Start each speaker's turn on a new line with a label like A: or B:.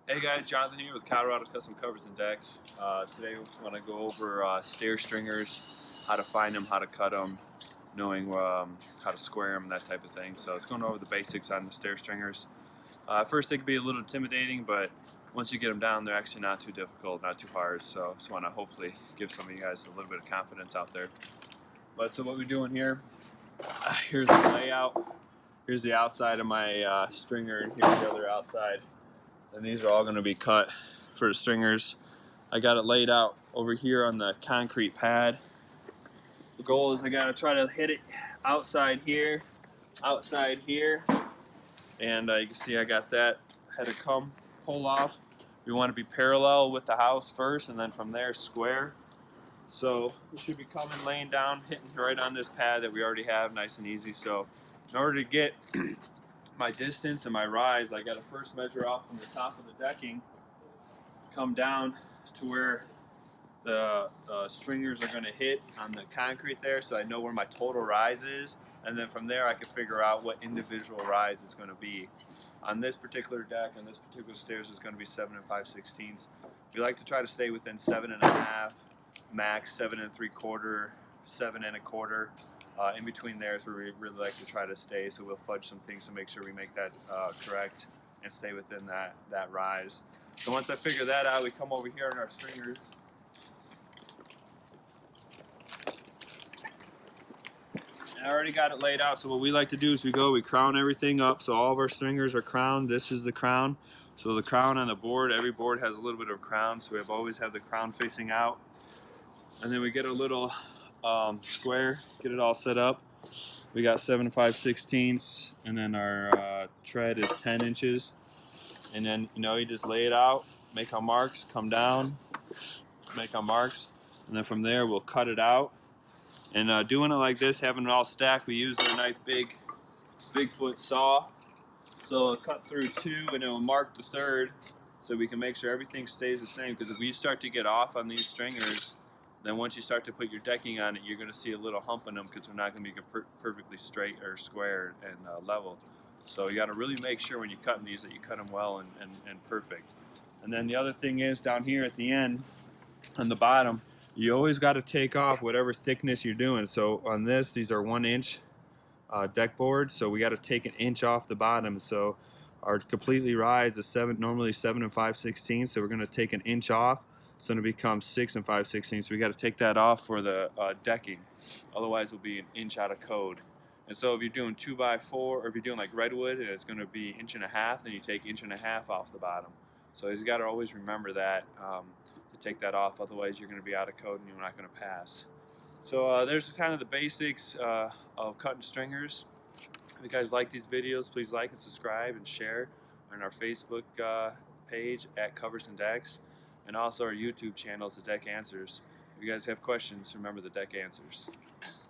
A: Hey guys, Jonathan here with Colorado Custom Covers and Decks. Today we want to go over stair stringers, how to find them, how to cut them, knowing how to square them, that type of thing. So it's going over the basics on the stair stringers. First they can be a little intimidating, but once you get them down, they're actually not too difficult, not too hard. So I just want to hopefully give some of you guys a little bit of confidence out there. But so what we're doing here, here's the layout. Here's the outside of my stringer, and here's the other outside. And these are all going to be cut for the stringers. I got it laid out over here on the concrete pad. The goal is I got to try to hit it outside here, and you can see I got that. Had to pull off. We want to be parallel with the house first, and then from there square. So we should be coming, laying down, hitting right on this pad that we already have, nice and easy. So in order to get my distance and my rise, I got to first measure off from the top of the decking, come down to where the stringers are going to hit on the concrete there, so I know where my total rise is, and then from there I can figure out what individual rise is going to be. On this particular deck, on this particular stairs, is going to be 7 5/16. We like to try to stay within 7.5, max 7 3/4, 7 1/4. In between there is where we really like to try to stay, so we'll fudge some things to make sure we make that correct and stay within that rise. So once I figure that out, we come over here on our stringers. I already got it laid out, so what we like to do is we crown everything up. So all of our stringers are crowned. This is the crown. So the crown on the board, every board has a little bit of crown, so we always have the crown facing out. And then we get a little square, get it all set up. We got 7 5/16, and then our tread is 10 inches. And then you just lay it out, make our marks, come down, make our marks, and then from there we'll cut it out. And doing it like this, having it all stacked, we use a nice Bigfoot saw. So it'll cut through 2 and it will mark the 3rd, so we can make sure everything stays the same. Because if we start to get off on these stringers, then once you start to put your decking on it, you're going to see a little hump in them because they're not going to be perfectly straight or square and level. So you got to really make sure when you're cutting these that you cut them well and perfect. And then the other thing is down here at the end, on the bottom, you always got to take off whatever thickness you're doing. So on this, these are 1 inch deck boards, so we got to take 1 inch off the bottom. So our completely rise is normally 7 5/16, so we're going to take 1 inch off. So it'll become 6 5/16. So we got to take that off for the decking. Otherwise, we'll be 1 inch out of code. And so if you're doing 2x4, or if you're doing like redwood, and it's going to be 1.5 inches, then you take 1.5 inches off the bottom. So you got to always remember that to take that off. Otherwise, you're going to be out of code and you're not going to pass. So there's kind of the basics of cutting stringers. If you guys like these videos, please like and subscribe and share on our Facebook page at Covers and Decks, and also our YouTube channel, The Deck Answers. If you guys have questions, remember The Deck Answers.